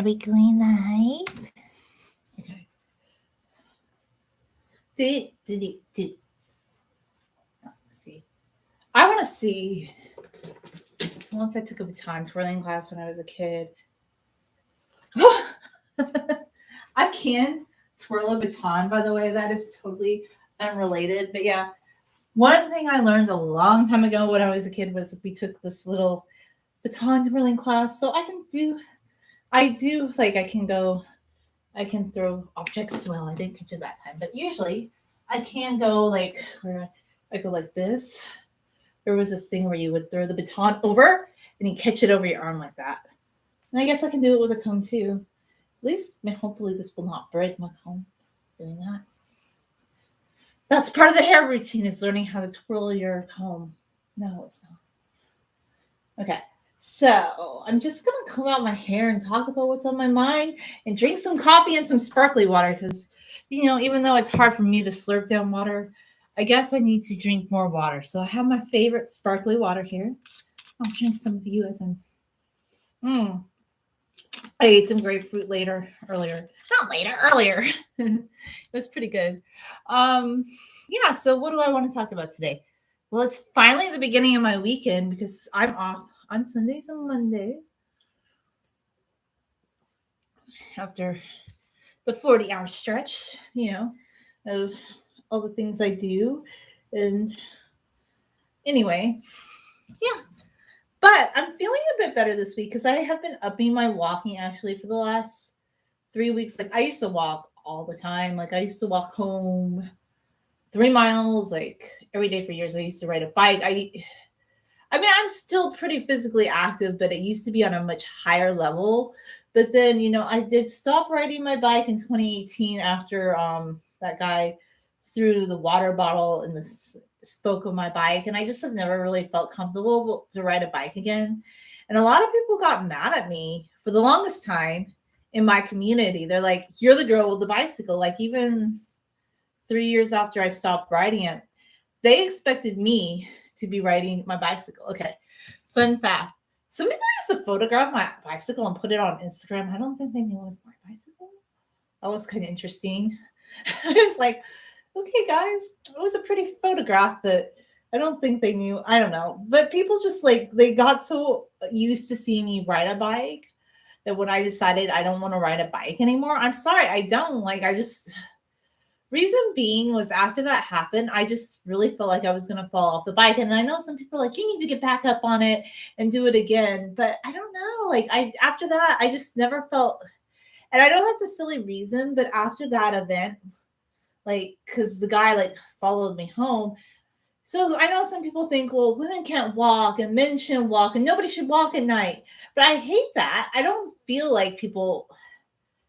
Are we going live? Okay. Let's see. I want to see. So once I took a baton twirling class when I was a kid. I can twirl a baton, by the way. That is totally unrelated. But yeah, one thing I learned a long time ago when I was a kid was we took this little baton twirling class. So I can throw objects as well. I didn't catch it that time, but usually I can go like where I go like this. There was this thing where you would throw the baton over and you catch it over your arm like that. And I guess I can do it with a comb too. At least, hopefully, this will not break my comb doing that. That's part of the hair routine is learning how to twirl your comb. No, it's not. Okay. So I'm just going to comb out my hair and talk about what's on my mind and drink some coffee and some sparkly water because, even though it's hard for me to slurp down water, I guess I need to drink more water. So I have my favorite sparkly water here. I'll drink some of you as I'm... I ate some grapefruit earlier. It was pretty good. Yeah, so what do I want to talk about today? Well, it's finally the beginning of my weekend because I'm off on Sundays and Mondays after the 40-hour stretch, of all the things I do. And anyway, yeah. But I'm feeling a bit better this week because I have been upping my walking actually for the last 3 weeks. Like I used to walk all the time. Like I used to walk home 3 miles like every day for years. I used to ride a bike. I'm still pretty physically active, but it used to be on a much higher level. But then, I did stop riding my bike in 2018 after that guy threw the water bottle in the spoke of my bike, and I just have never really felt comfortable to ride a bike again. And a lot of people got mad at me for the longest time in my community. They're like, you're the girl with the bicycle. Like even 3 years after I stopped riding it, they expected me to be riding my bicycle. Okay, fun fact. Some people used to photograph my bicycle and put it on Instagram. I don't think they knew it was my bicycle. That was kind of interesting. I was like, okay, guys, it was a pretty photograph, but I don't think they knew. I don't know. But people just they got so used to seeing me ride a bike that when I decided I don't want to ride a bike anymore, I'm sorry, I don't. Reason being was after that happened, I just really felt like I was going to fall off the bike. And I know some people are like, you need to get back up on it and do it again. But I don't know. After that, I just never felt, and I know that's a silly reason, but after that event, because the guy followed me home. So I know some people think, well, women can't walk and men shouldn't walk and nobody should walk at night. But I hate that. I don't feel like people,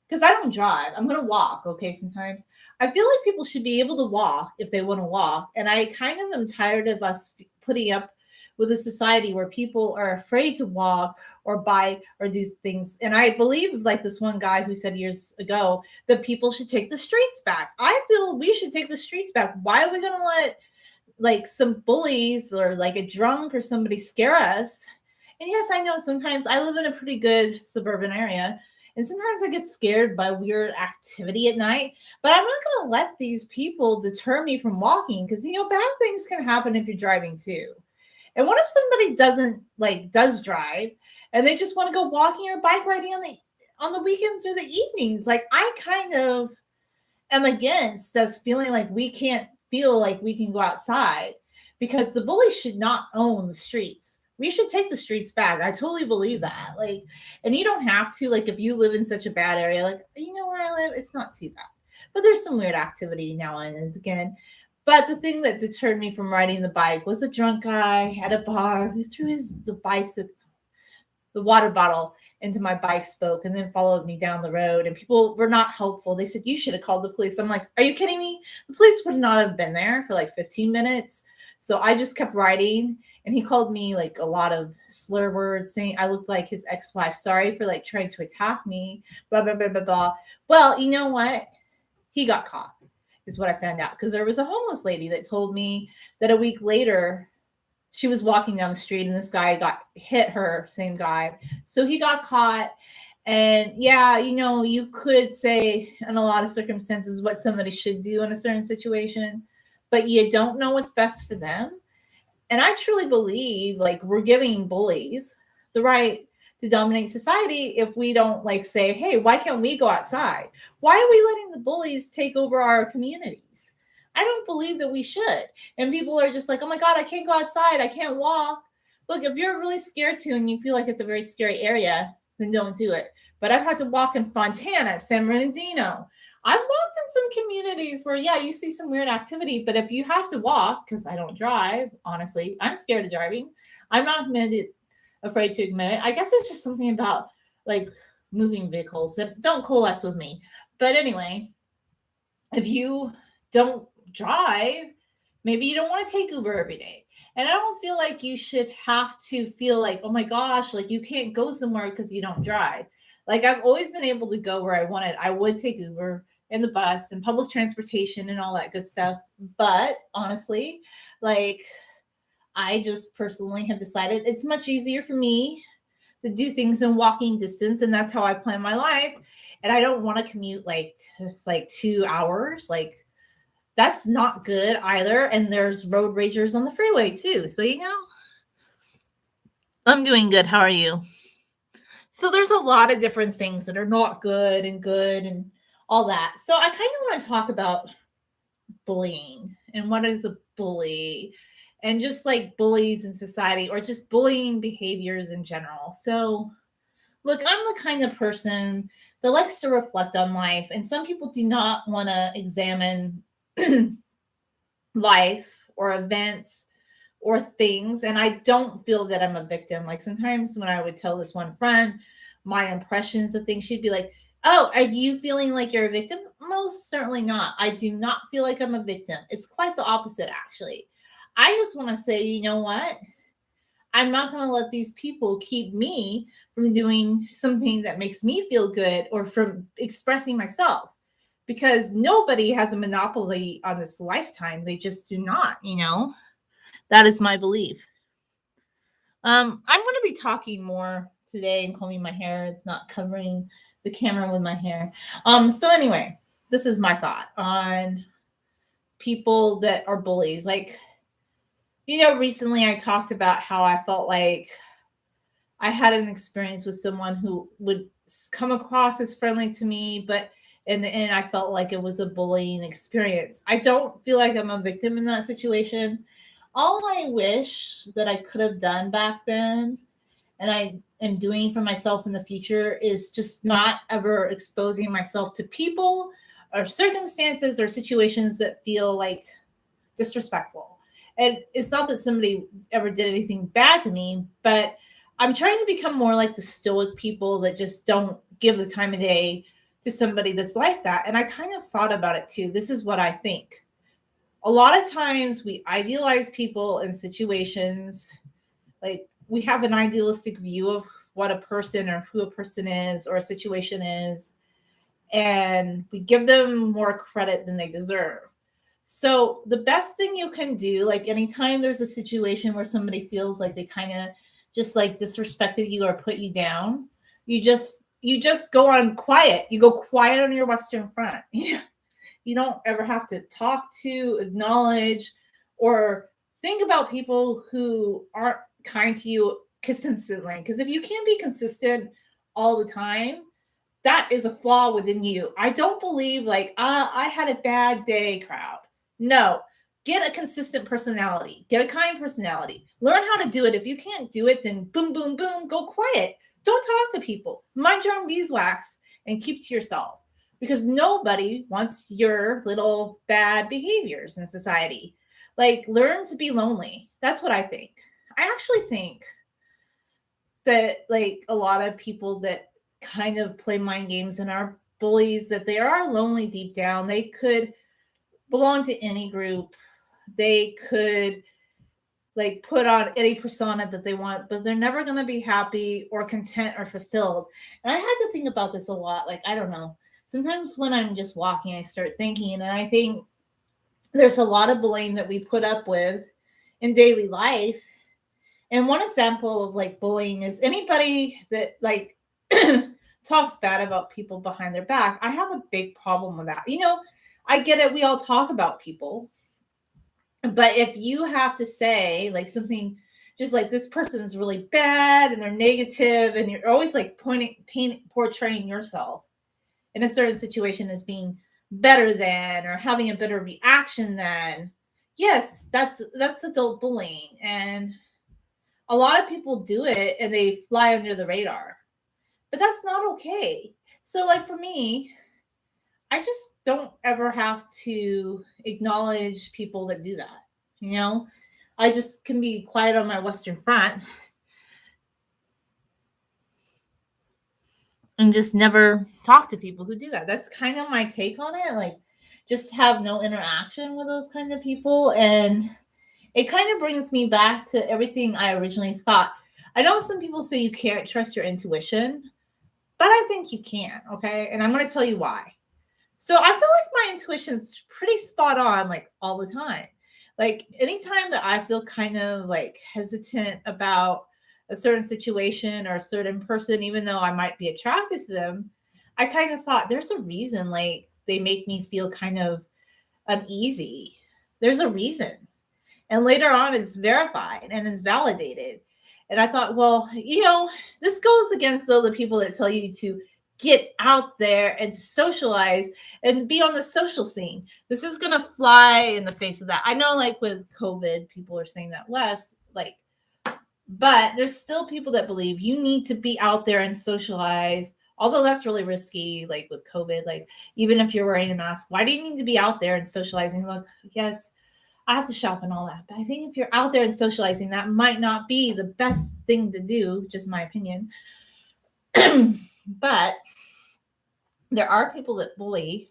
because I don't drive. I'm going to walk, okay, sometimes. I feel like people should be able to walk if they want to walk. And I kind of am tired of us putting up with a society where people are afraid to walk or bike or do things. And I believe this one guy who said years ago that people should take the streets back. I feel we should take the streets back. Why are we going to let some bullies or a drunk or somebody scare us? And yes, I know sometimes I live in a pretty good suburban area. And sometimes I get scared by weird activity at night, but I'm not going to let these people deter me from walking because, bad things can happen if you're driving too. And what if somebody does drive and they just want to go walking or bike riding on the weekends or the evenings? I kind of am against us feeling like we can't feel like we can go outside because the bullies should not own the streets. We should take the streets back. I totally believe that. And you don't have to, if you live in such a bad area, where I live, it's not too bad. But there's some weird activity now and again. But the thing that deterred me from riding the bike was a drunk guy at a bar who threw the water bottle into my bike spoke and then followed me down the road. And people were not helpful. They said, you should have called the police. I'm like, are you kidding me? The police would not have been there for 15 minutes. So I just kept riding, and he called me a lot of slur words, saying I looked like his ex-wife. Sorry for trying to attack me, blah, blah, blah, blah, blah. Well, you know what? He got caught is what I found out, because there was a homeless lady that told me that a week later she was walking down the street and this guy got hit her, same guy. So he got caught. And yeah, you could say in a lot of circumstances what somebody should do in a certain situation, but you don't know what's best for them. And I truly believe like we're giving bullies the right to dominate society if we don't like say, hey, why can't we go outside? Why are we letting the bullies take over our communities? I don't believe that we should. And people are just like, oh my God, I can't go outside. I can't walk. Look, if you're really scared to and you feel like it's a very scary area, then don't do it. But I've had to walk in Fontana, San Bernardino. I've walked in some communities where, yeah, you see some weird activity, but if you have to walk, because I don't drive, honestly, I'm scared of driving. I'm not afraid to admit it. I guess it's just something about like moving vehicles that don't coalesce with me. But anyway, if you don't drive, maybe you don't want to take Uber every day. And I don't feel like you should have to feel like, oh my gosh, like you can't go somewhere because you don't drive. Like I've always been able to go where I wanted. I would take Uber and the bus and public transportation and all that good stuff. But honestly, like I just personally have decided it's much easier for me to do things in walking distance, and that's how I plan my life. And I don't want to commute like 2 hours. Like that's not good either. And there's road ragers on the freeway too. So I'm doing good. How are you? So there's a lot of different things that are not good and all that. So I kind of want to talk about bullying and what is a bully and just like bullies in society or just bullying behaviors in general. So look, I'm the kind of person that likes to reflect on life, and some people do not want to examine life or events or things. And I don't feel that I'm a victim. Like sometimes when I would tell this one friend my impressions of things, she'd be like, oh, are you feeling like you're a victim? Most certainly not. I do not feel like I'm a victim. It's quite the opposite, actually. I just want to say, you know what? I'm not going to let these people keep me from doing something that makes me feel good or from expressing myself, because nobody has a monopoly on this lifetime. They just do not. That is my belief. I'm going to be talking more today and combing my hair. It's not covering the camera with my hair. So anyway, this is my thought on people that are bullies. Like, recently I talked about how I felt like I had an experience with someone who would come across as friendly to me, but in the end, I felt like it was a bullying experience. I don't feel like I'm a victim in that situation. All I wish that I could have done back then, and I am doing for myself in the future, is just not ever exposing myself to people or circumstances or situations that feel like disrespectful. And it's not that somebody ever did anything bad to me, but I'm trying to become more like the stoic people that just don't give the time of day to somebody that's like that. And I kind of thought about it too. This is what I think. A lot of times we idealize people in situations, like we have an idealistic view of what a person or who a person is or a situation is, and we give them more credit than they deserve. So the best thing you can do, like anytime there's a situation where somebody feels like they kind of just like disrespected you or put you down, you just go on quiet. You go quiet on your Western front. You don't ever have to talk to, acknowledge, or think about people who aren't kind to you consistently. Because if you can't be consistent all the time, that is a flaw within you. I don't believe like, I had a bad day crowd. No, get a consistent personality, get a kind personality, learn how to do it. If you can't do it, then boom, boom, boom, go quiet. Don't talk to people. Mind your own beeswax and keep to yourself, because nobody wants your little bad behaviors in society. Like, learn to be lonely. That's what I think. I actually think that like a lot of people that kind of play mind games and are bullies, that they are lonely deep down. They could belong to any group. They could like put on any persona that they want, but they're never going to be happy or content or fulfilled. And I had to think about this a lot. Like, I don't know. Sometimes when I'm just walking, I start thinking, and I think there's a lot of bullying that we put up with in daily life. And one example of like bullying is anybody that like talks bad about people behind their back. I have a big problem with that. I get it. We all talk about people. But if you have to say like something just like this person is really bad and they're negative and you're always like portraying yourself in a certain situation as being better than or having a better reaction than, yes, that's adult bullying. And a lot of people do it and they fly under the radar. But that's not okay. So like for me, I just don't ever have to acknowledge people that do that. I just can be quiet on my Western front and just never talk to people who do that. That's kind of my take on it. Like, just have no interaction with those kind of people. And it kind of brings me back to everything I originally thought. I know some people say you can't trust your intuition, but I think you can. Okay. And I'm going to tell you why. So I feel like my intuition's pretty spot on, like all the time. Like anytime that I feel kind of like hesitant about a certain situation or a certain person, even though I might be attracted to them, I kind of thought there's a reason, like they make me feel kind of uneasy. There's a reason. And later on, it's verified and it's validated. And I thought, well, this goes against all the people that tell you to get out there and to socialize and be on the social scene. This is going to fly in the face of that. I know, like with COVID, people are saying that less, but there's still people that believe you need to be out there and socialize. Although that's really risky, like with COVID, like even if you're wearing a mask, why do you need to be out there and socializing? Look, yes, I have to shop and all that. But I think if you're out there and socializing, that might not be the best thing to do, just my opinion. But there are people that bully,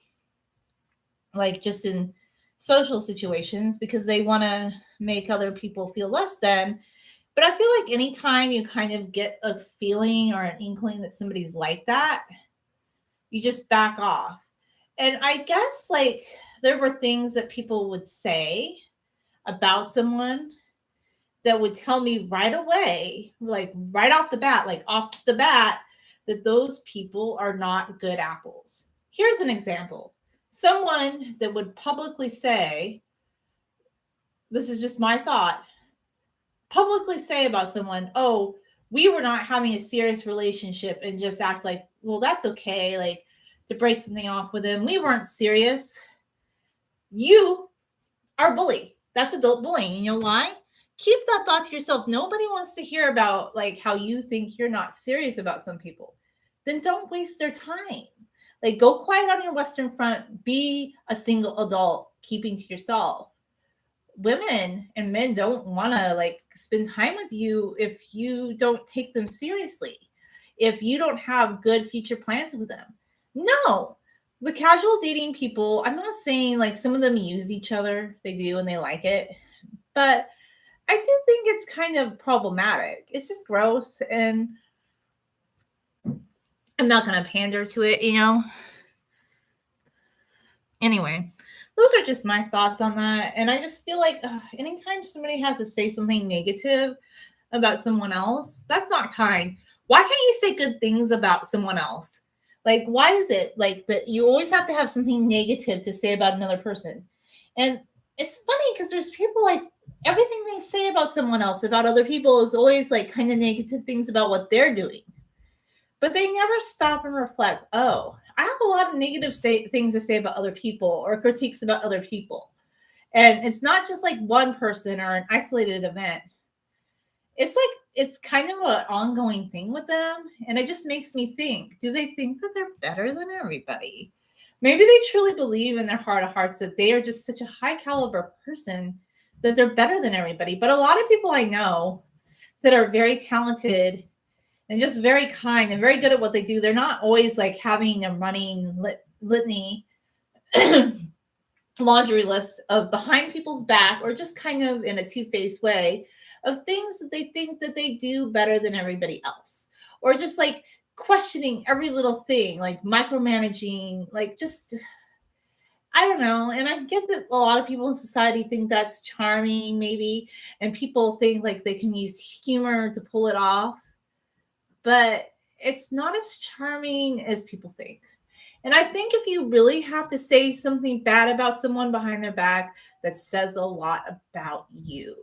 like just in social situations because they want to make other people feel less than. But I feel like anytime you kind of get a feeling or an inkling that somebody's like that, you just back off. And I guess like there were things that people would say about someone that would tell me right away, like right off the bat, that those people are not good apples. Here's an example. Someone that would publicly say, this is just my thought, publicly say about someone, oh, we were not having a serious relationship, and just act like, well, that's okay, like to break something off with them. We weren't serious. You are bully. That's adult bullying. You know why? Keep that thought to yourself. Nobody wants to hear about like how you think you're not serious about some people. Then don't waste their time. Like go quiet on your Western front. Be a single adult, keeping to yourself. Women and men don't want to like spend time with you if you don't take them seriously. If you don't have good future plans with them. No. The casual dating people, I'm not saying like some of them use each other. They do and they like it. But I do think it's kind of problematic. It's just gross. And I'm not going to pander to it, Anyway, those are just my thoughts on that. And I just feel like anytime somebody has to say something negative about someone else, that's not kind. Why can't you say good things about someone else? Like, why is it like that you always have to have something negative to say about another person? And it's funny because there's people like everything they say about someone else, about other people is always like kind of negative things about what they're doing. But they never stop and reflect, oh, I have a lot of negative things to say about other people or critiques about other people. And it's not just like one person or an isolated event. It's like, it's kind of an ongoing thing with them. And it just makes me think, do they think that they're better than everybody? Maybe they truly believe in their heart of hearts that they are just such a high caliber person that they're better than everybody. But a lot of people I know that are very talented and just very kind and very good at what they do, they're not always like having a running litany laundry list of behind people's back or just kind of in a two-faced way of things that they think that they do better than everybody else, or just like questioning every little thing, like micromanaging, like just, I don't know. And I get that a lot of people in society think that's charming maybe, and people think like they can use humor to pull it off. But it's not as charming as people think. And I think if you really have to say something bad about someone behind their back, that says a lot about you.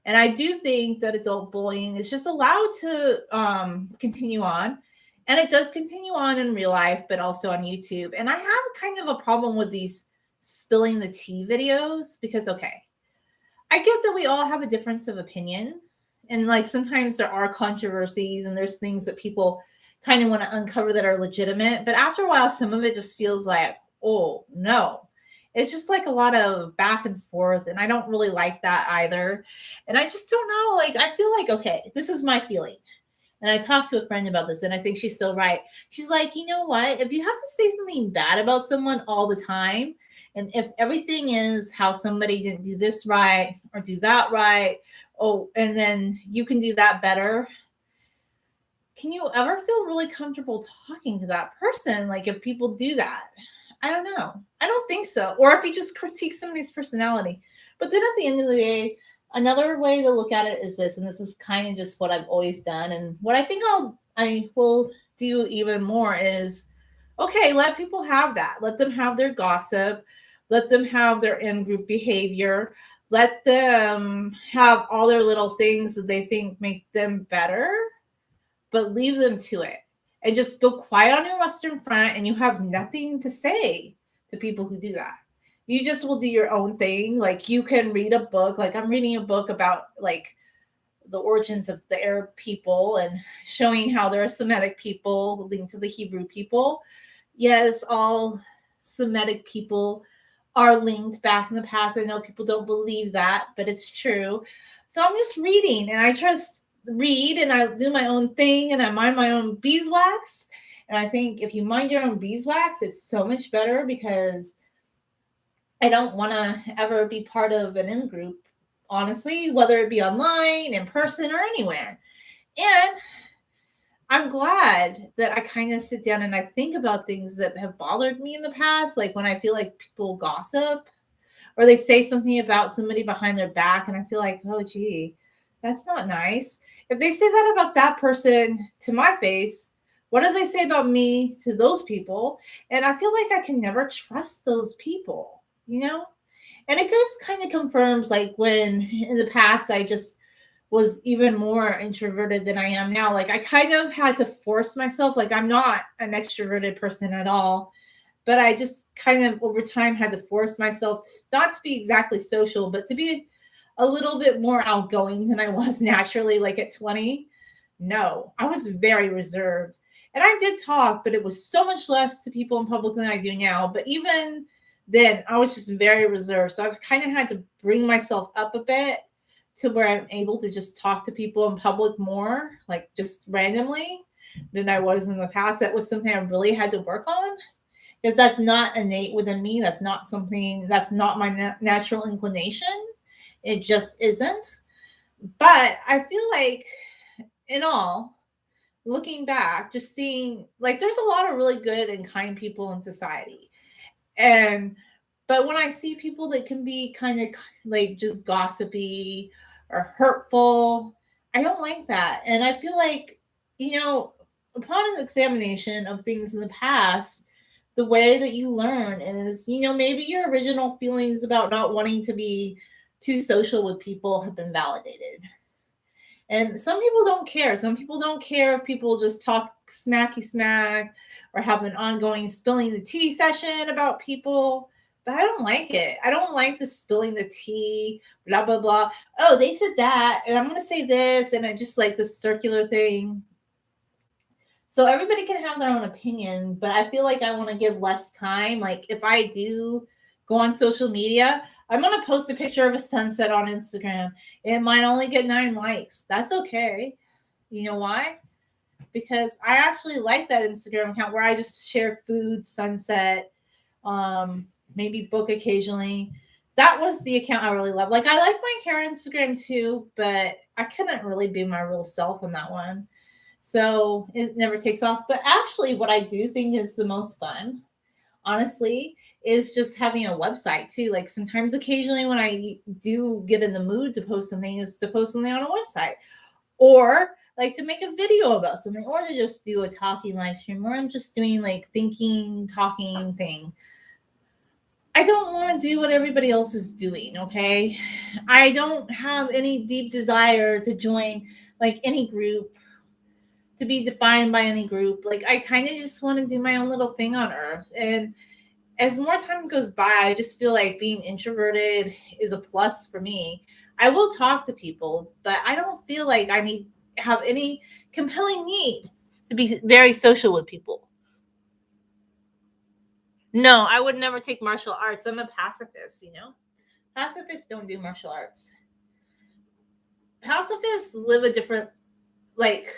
And I do think that adult bullying is just allowed to continue on. And it does continue on in real life, but also on YouTube. And I have kind of a problem with these spilling the tea videos because, okay, I get that we all have a difference of opinion. And like sometimes there are controversies and there's things that people kind of want to uncover that are legitimate. But after a while, some of it just feels like, oh, no. It's just like a lot of back and forth. And I don't really like that either. And I just don't know. Like, I feel like, okay, this is my feeling. And I talked to a friend about this, and I think she's so right. She's like, you know what? If you have to say something bad about someone all the time, and if everything is how somebody didn't do this right or do that right, oh, and then you can do that better, can you ever feel really comfortable talking to that person? Like if people do that, I don't know. I don't think so. Or if you just critique somebody's personality. But then at the end of the day, another way to look at it is this, and this is kind of just what I've always done, and what I think I will do even more is, okay, let people have that. Let them have their gossip. Let them have their in-group behavior. Let them have all their little things that they think make them better, but leave them to it. And just go quiet on your Western front, and you have nothing to say to people who do that. You just will do your own thing. Like you can read a book. Like I'm reading a book about like the origins of the Arab people and showing how they're Semitic people linked to the Hebrew people. Yes, all Semitic people are linked back in the past. I know people don't believe that, but it's true. So I'm just reading, and I just read and I do my own thing, and I mind my own beeswax. And I think if you mind your own beeswax, it's so much better, because I don't want to ever be part of an in group, honestly, whether it be online, in person, or anywhere. And I'm glad that I kind of sit down and I think about things that have bothered me in the past. Like when I feel like people gossip or they say something about somebody behind their back, and I feel like, oh, gee, that's not nice. If they say that about that person to my face, what do they say about me to those people? And I feel like I can never trust those people, you know? And it just kind of confirms like when in the past I just was even more introverted than I am now. Like I kind of had to force myself. Like I'm not an extroverted person at all, but I just kind of over time had to force myself not to be exactly social, but to be a little bit more outgoing than I was naturally, like at 20. No, I was very reserved. And I did talk, but it was so much less to people in public than I do now. But even then, I was just very reserved. So I've kind of had to bring myself up a bit to where I'm able to just talk to people in public more, like just randomly, than I was in the past. That was something I really had to work on, because that's not innate within me. That's not something, that's not my natural inclination. It just isn't. But I feel like, in all, looking back, just seeing like there's a lot of really good and kind people in society. And but when I see people that can be kind of like just gossipy or hurtful, I don't like that. And I feel like, upon an examination of things in the past, the way that you learn is, maybe your original feelings about not wanting to be too social with people have been validated. And some people don't care. Some people don't care if people just talk smacky smack or have an ongoing spilling the tea session about people. But I don't like it. I don't like the spilling the tea, blah, blah, blah. Oh, they said that, and I'm going to say this, and I just like this circular thing. So everybody can have their own opinion, but I feel like I want to give less time. Like if I do go on social media, I'm going to post a picture of a sunset on Instagram. It might only get 9 likes. That's okay. You know why? Because I actually like that Instagram account where I just share food, sunset, maybe book occasionally. That was the account I really love. Like I like my hair Instagram too, but I couldn't really be my real self on that one. So it never takes off. But actually what I do think is the most fun, honestly, is just having a website too. Like sometimes occasionally when I do get in the mood to post something, is to post something on a website. Or like to make a video about something, or to just do a talking live stream, or I'm just doing like thinking, talking thing. I don't want to do what everybody else is doing, okay? I don't have any deep desire to join like any group, to be defined by any group. Like I kind of just want to do my own little thing on earth. And as more time goes by, I just feel like being introverted is a plus for me. I will talk to people, but I don't feel like I have any compelling need to be very social with people. No, I would never take martial arts. I'm a pacifist, you know? Pacifists don't do martial arts. Pacifists live a different, like,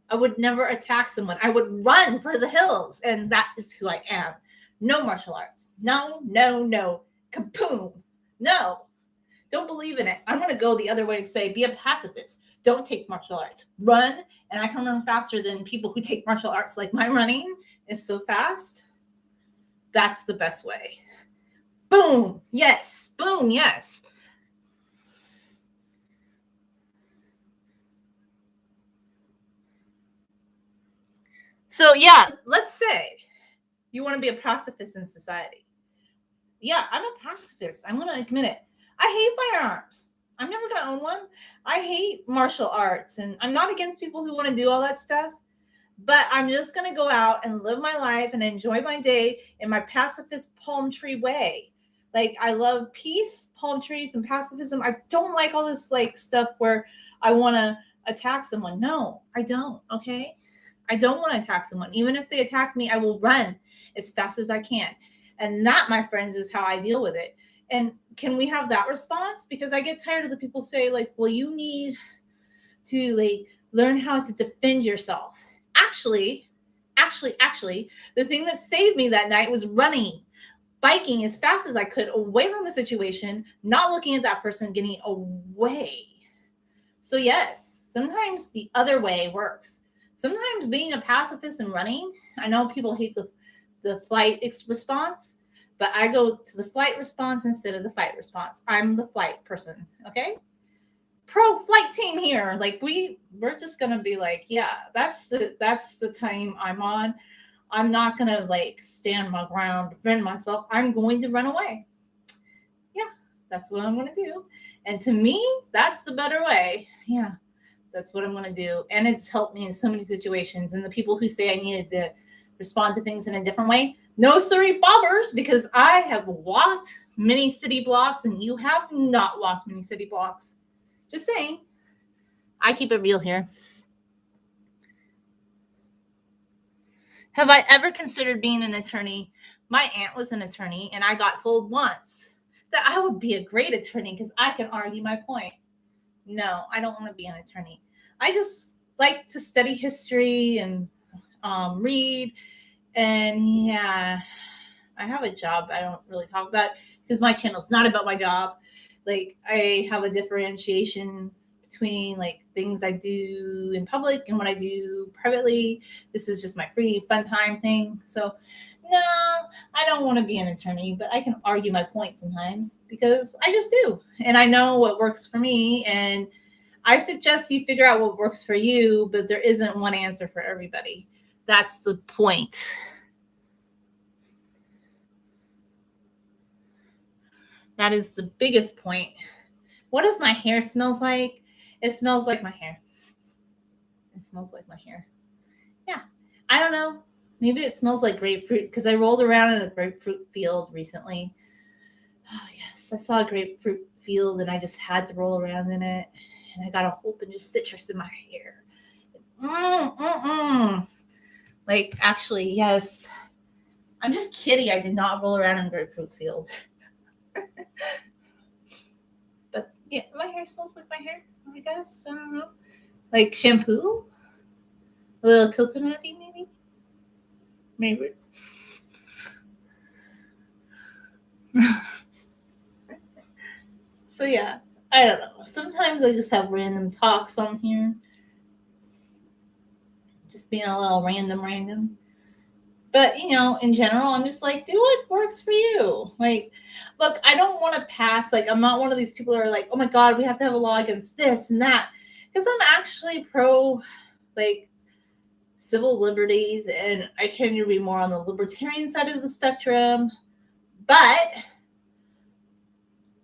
I would never attack someone. I would run for the hills, and that is who I am. No martial arts. No, no, no. Kaboom. No. Don't believe in it. I'm going to go the other way and say, be a pacifist. Don't take martial arts. Run, and I can run faster than people who take martial arts. Like my running is so fast. That's the best way. Boom. Yes. Boom. Yes. So yeah, let's say you want to be a pacifist in society. Yeah, I'm a pacifist. I'm going to admit it. I hate firearms. I'm never going to own one. I hate martial arts, and I'm not against people who want to do all that stuff, but I'm just going to go out and live my life and enjoy my day in my pacifist palm tree way. Like, I love peace, palm trees, and pacifism. I don't like all this like stuff where I want to attack someone. No, I don't. Okay. I don't want to attack someone. Even if they attack me, I will run as fast as I can. And that, my friends, is how I deal with it. And can we have that response? Because I get tired of the people say, like, well, you need to like learn how to defend yourself. Actually, the thing that saved me that night was running, biking as fast as I could away from the situation, not looking at that person, getting away. So yes, sometimes the other way works. Sometimes being a pacifist and running, I know people hate the flight response, but I go to the flight response instead of the fight response. I'm the flight person, okay? Pro flight team here. Like we're just gonna be like, yeah, that's the time I'm on. I'm not gonna like stand my ground, defend myself. I'm going to run away. Yeah, that's what I'm gonna do. And to me, that's the better way. Yeah, that's what I'm gonna do. And it's helped me in so many situations. And the people who say I needed to respond to things in a different way, no sorry bobbers, because I have walked many city blocks and you have not walked many city blocks. Just saying. I keep it real here. Have I ever considered being an attorney? My aunt was an attorney, and I got told once that I would be a great attorney because I can argue my point. No, I don't want to be an attorney. I just like to study history and read. And yeah, I have a job I don't really talk about because my channel's not about my job. Like I have a differentiation between like things I do in public and what I do privately. This is just my free fun time thing. So no, I don't want to be an attorney, but I can argue my point sometimes because I just do. And I know what works for me. And I suggest you figure out what works for you, but there isn't one answer for everybody. That's the point. That is the biggest point. What does my hair smells like? It smells like my hair. It smells like my hair. Yeah. I don't know. Maybe it smells like grapefruit because I rolled around in a grapefruit field recently. Oh, yes. I saw a grapefruit field and I just had to roll around in it. And I got a whole bunch of citrus in my hair. Like, actually, yes. I'm just kidding. I did not roll around in a grapefruit field. But yeah, my hair smells like my hair, I guess. I don't know. Like shampoo? A little coconutty, maybe? Maybe. So yeah, I don't know. Sometimes I just have random talks on here. Just being a little random. But, you know, in general, I'm just like, do what works for you. Like, look, I don't want to pass. Like, I'm not one of these people who are like, oh, my God, we have to have a law against this and that. because I'm actually pro like civil liberties, and I tend to be more on the libertarian side of the spectrum. But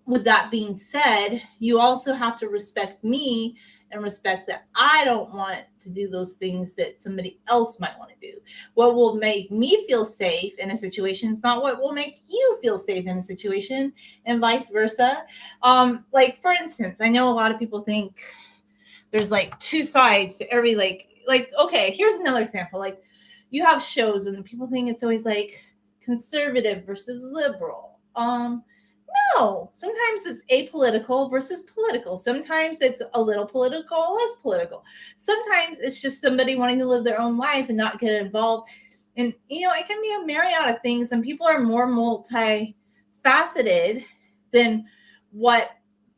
with that being said, you also have to respect me and respect that I don't want to do those things that somebody else might want to do. What will make me feel safe in a situation is not what will make you feel safe in a situation, and vice versa. Like for instance, I know a lot of people think there's like two sides to every like okay, here's another example. Like you have shows and people think it's always like conservative versus liberal. No, sometimes it's apolitical versus political. Sometimes it's a little political, less political. Sometimes it's just somebody wanting to live their own life and not get involved. And, it can be a myriad of things, and people are more multifaceted than what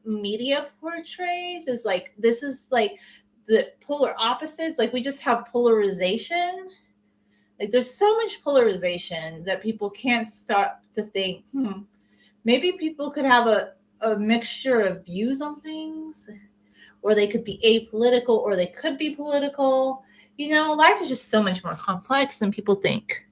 media portrays. Is like, this is like the polar opposites. Like, we just have polarization. Like, there's so much polarization that people can't stop to think, maybe people could have a mixture of views on things, or they could be apolitical, or they could be political. Life is just so much more complex than people think.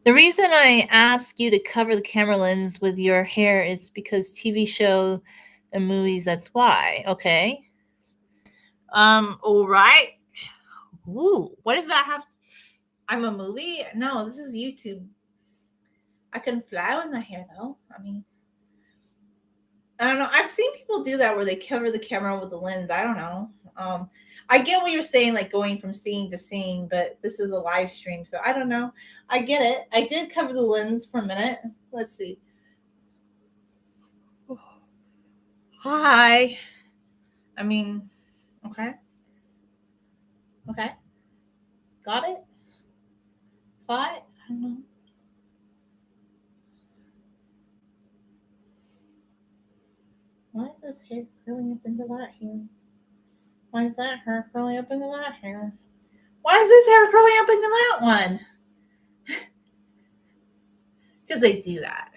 The reason I ask you to cover the camera lens with your hair is because TV show and movies, that's why. Okay. All right. Ooh, what does that have to... I'm a movie? No, this is YouTube. I can fly with my hair though. I mean, I don't know. I've seen people do that where they cover the camera with the lens. I don't know. I get what you're saying, like going from scene to scene, but this is a live stream, so I don't know. I get it. I did cover the lens for a minute. Let's see. Hi. I mean, okay. Okay. Got it? Saw it? I don't know. Why is this hair curling up into that hair? Why is that hair curling up into that hair? Why is this hair curling up into that one? Because they do that.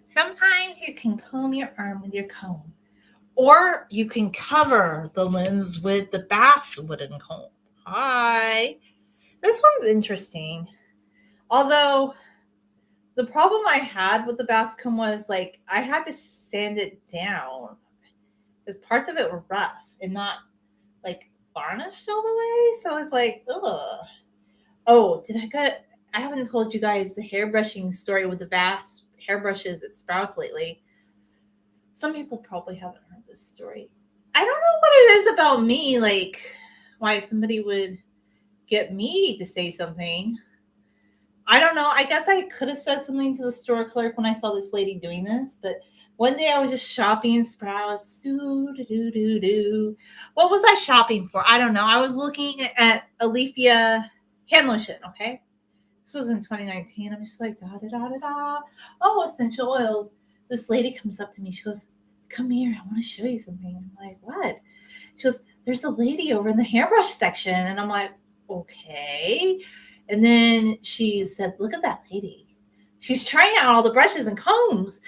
Sometimes you can comb your arm with your comb, or you can cover the lens with the bass wooden comb. Hi. This one's interesting. Although the problem I had with the bass comb was like I had to sand it down because parts of it were rough and not like varnished all the way. So I was like, ugh. Oh, I haven't told you guys the hairbrushing story with the bass hairbrushes at Sprouts lately. Some people probably haven't heard this story. I don't know what it is about me, like why somebody would get me to say something. I don't know. I guess I could have said something to the store clerk when I saw this lady doing this, but one day I was just shopping in Sprouts. What was I shopping for? I don't know. I was looking at Alethea hand lotion, okay? This was in 2019. I'm just like, da da da da da. Oh, essential oils. This lady comes up to me. She goes, come here. I want to show you something. I'm like, what? She goes, there's a lady over in the hairbrush section. And I'm like, okay. And then she said, look at that lady. She's trying out all the brushes and combs.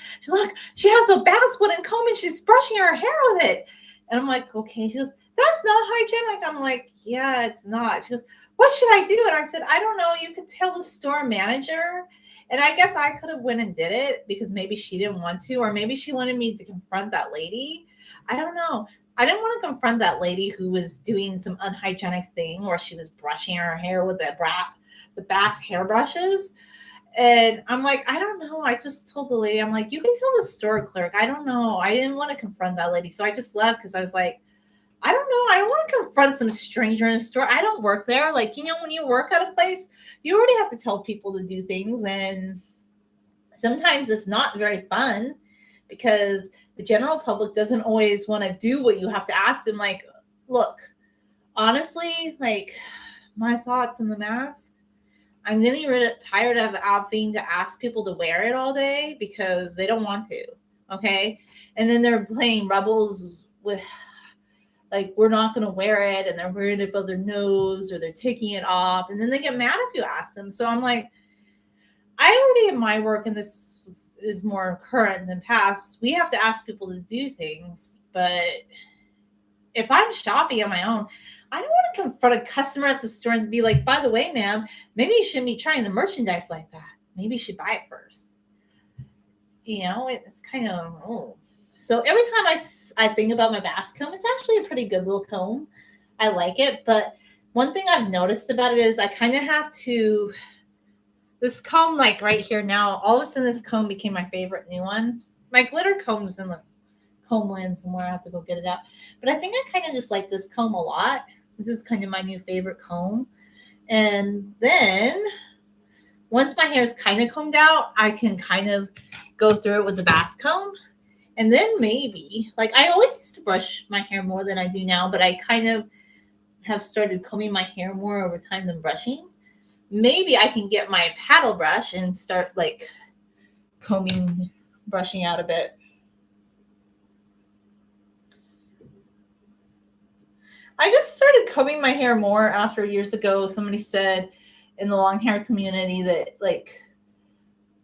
She has a bass wooden comb and she's brushing her hair with it. And I'm like, okay. She goes, that's not hygienic. I'm like, yeah, it's not. She goes, what should I do? And I said, I don't know. You could tell the store manager. And I guess I could have went and did it because maybe she didn't want to, or maybe she wanted me to confront that lady. I don't know. I didn't want to confront that lady who was doing some unhygienic thing where she was brushing her hair with the bass hairbrushes. And I'm like, I don't know. I just told the lady, I'm like, you can tell the store clerk. I don't know. I didn't want to confront that lady. So I just left because I was like, I don't know. I don't want to confront some stranger in a store. I don't work there. Like, when you work at a place, you already have to tell people to do things. And sometimes it's not very fun because the general public doesn't always want to do what you have to ask them. Like, look, honestly, like, my thoughts on the mask, I'm getting tired of having to ask people to wear it all day because they don't want to. Okay. And then they're playing rebels with, like, we're not going to wear it, and they're wearing it above their nose or they're taking it off. And then they get mad if you ask them. So I'm like, I already in my work, and this is more current than past, we have to ask people to do things. But if I'm shopping on my own, I don't want to confront a customer at the store and be like, by the way, ma'am, maybe you shouldn't be trying the merchandise like that. Maybe you should buy it first. It's kind of, oh. So every time I think about my bass comb, it's actually a pretty good little comb. I like it. But one thing I've noticed about it is I kind of have to, this comb, like right here now, all of a sudden this comb became my favorite new one. My glitter comb's in the comb land somewhere. I have to go get it out. But I think I kind of just like this comb a lot. This is kind of my new favorite comb. And then once my hair is kind of combed out, I can kind of go through it with the bass comb. And then maybe, like, I always used to brush my hair more than I do now, but I kind of have started combing my hair more over time than brushing. Maybe I can get my paddle brush and start, like, brushing out a bit. I just started combing my hair more after years ago. Somebody said in the long hair community that, like,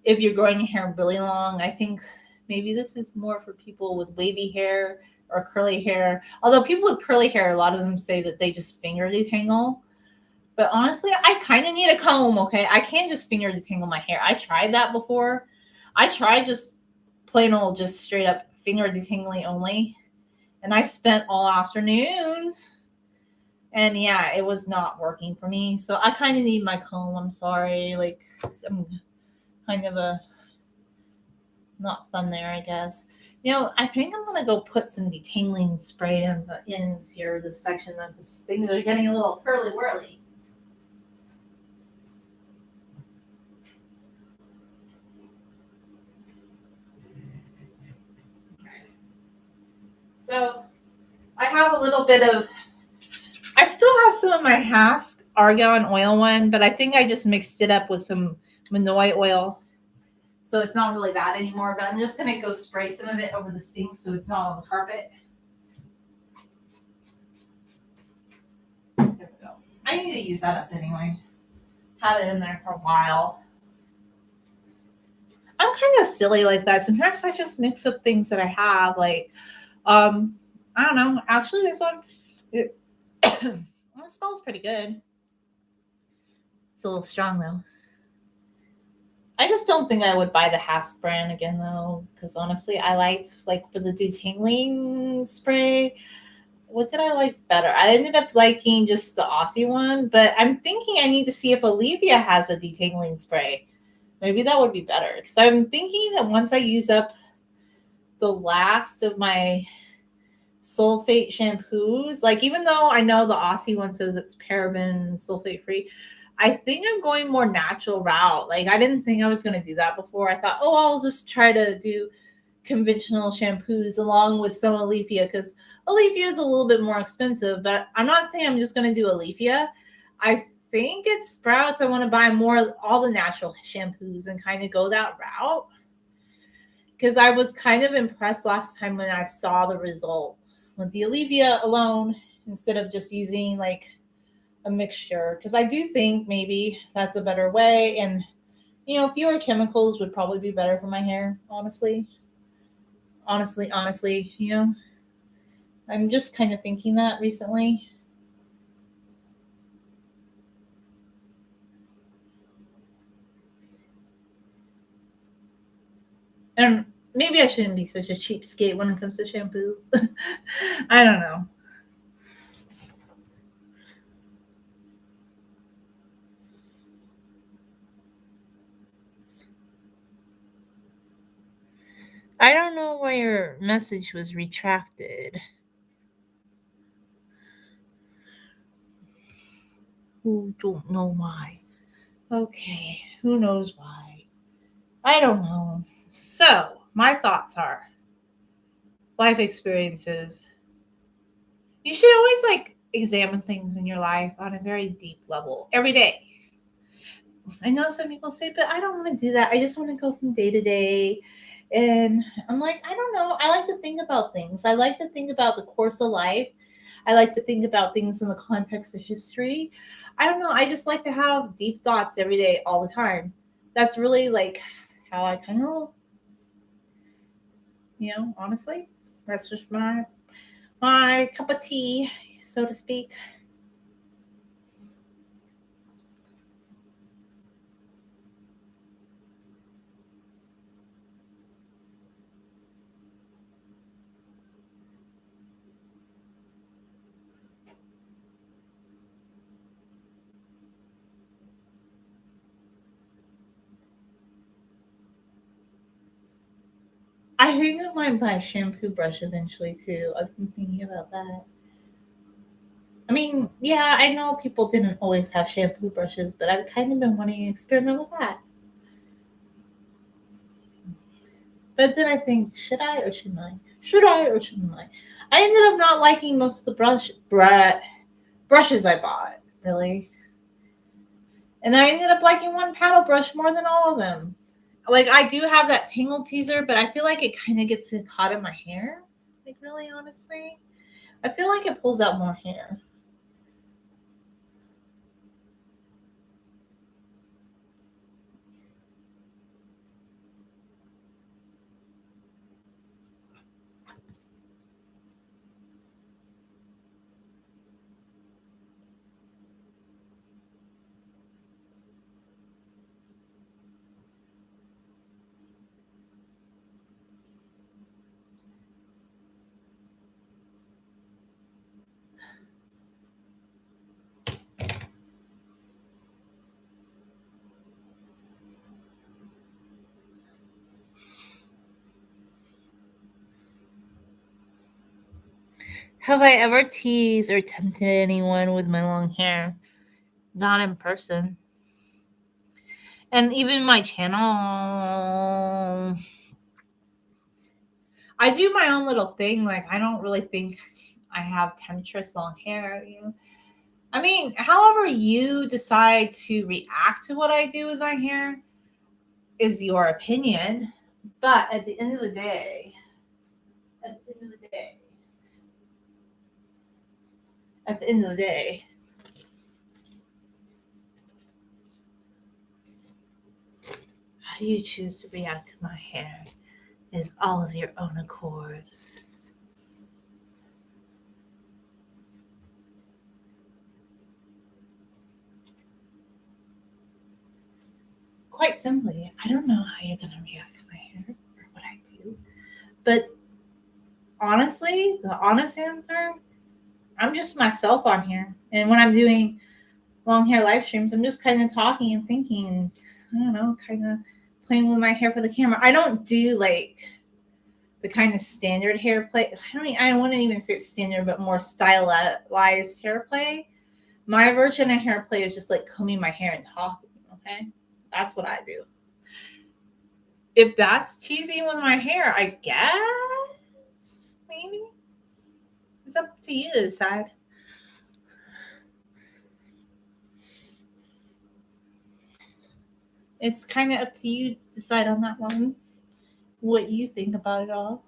if you're growing your hair really long, I think maybe this is more for people with wavy hair or curly hair. Although people with curly hair, a lot of them say that they just finger detangle. But honestly, I kind of need a comb, okay? I can't just finger detangle my hair. I tried that before. I tried just plain old, just straight up finger detangling only. And I spent all afternoon. And yeah, it was not working for me. So I kind of need my comb. I'm sorry. Like, I'm kind of a not fun there, I guess. I think I'm gonna go put some detangling spray in the ends here, this section of this thing that are getting a little curly whirly. So I have a little bit of, I still have some of my Hask argan oil one, but I think I just mixed it up with some Manoi oil. So it's not really bad anymore, but I'm just going to go spray some of it over the sink so it's not on the carpet. There we go. I need to use that up anyway. Had it in there for a while. I'm kind of silly like that. Sometimes I just mix up things that I have. Like, I don't know. Actually, this one, it smells pretty good. It's a little strong though. I just don't think I would buy the Hask brand again though, because honestly, I liked, like, for the detangling spray. What did I like better? I ended up liking just the Aussie one, but I'm thinking I need to see if Olivia has a detangling spray. Maybe that would be better, because I'm thinking that once I use up the last of my sulfate shampoos, like, even though I know the Aussie one says it's paraben sulfate free, I think I'm going more natural route. Like, I didn't think I was going to do that before. I thought, oh, I'll just try to do conventional shampoos along with some Alethea, because Alethea is a little bit more expensive, but I'm not saying I'm just going to do Alethea. I think it's Sprouts. I want to buy more, all the natural shampoos and kind of go that route, because I was kind of impressed last time when I saw the result with the Alethea alone instead of just using, like, a mixture, because I do think maybe that's a better way, and fewer chemicals would probably be better for my hair, honestly. Honestly, I'm just kind of thinking that recently. And maybe I shouldn't be such a cheapskate when it comes to shampoo. I don't know. I don't know why your message was retracted. Who don't know why. Okay, who knows why? I don't know. So, my thoughts are life experiences. You should always examine things in your life on a very deep level every day. I know some people say, but I don't want to do that. I just want to go from day to day. And I'm like, I don't know. I like to think about things. I like to think about the course of life. I like to think about things in the context of history. I don't know. I just like to have deep thoughts every day, all the time. That's really how I kind of roll. Honestly, that's just my cup of tea, so to speak. I think I might buy a shampoo brush eventually too. I've been thinking about that. I mean, yeah, I know people didn't always have shampoo brushes, but I've kind of been wanting to experiment with that. But then I think, should I or shouldn't I? Should I or shouldn't I? I ended up not liking most of the brushes I bought, really. And I ended up liking one paddle brush more than all of them. I do have that tangle teaser, but I feel like it kind of gets caught in my hair. Really, honestly. I feel like it pulls out more hair. Have I ever teased or tempted anyone with my long hair? Not in person. And even my channel, I do my own little thing. I don't really think I have temptress long hair. I mean, however you decide to react to what I do with my hair is your opinion. But at the end of the day, at the end of the day, at the end of the day, how you choose to react to my hair is all of your own accord. Quite simply, I don't know how you're going to react to my hair or what I do. But honestly, the honest answer, I'm just myself on here. And when I'm doing long hair live streams, I'm just kind of talking and thinking, I don't know, kind of playing with my hair for the camera. I don't do the kind of standard hair play. I wouldn't even say it's standard, but more stylized hair play. My version of hair play is just combing my hair and talking. Okay, that's what I do. If that's teasing with my hair, I guess maybe it's up to you to decide. It's kind of up to you to decide on that one. What you think about it all.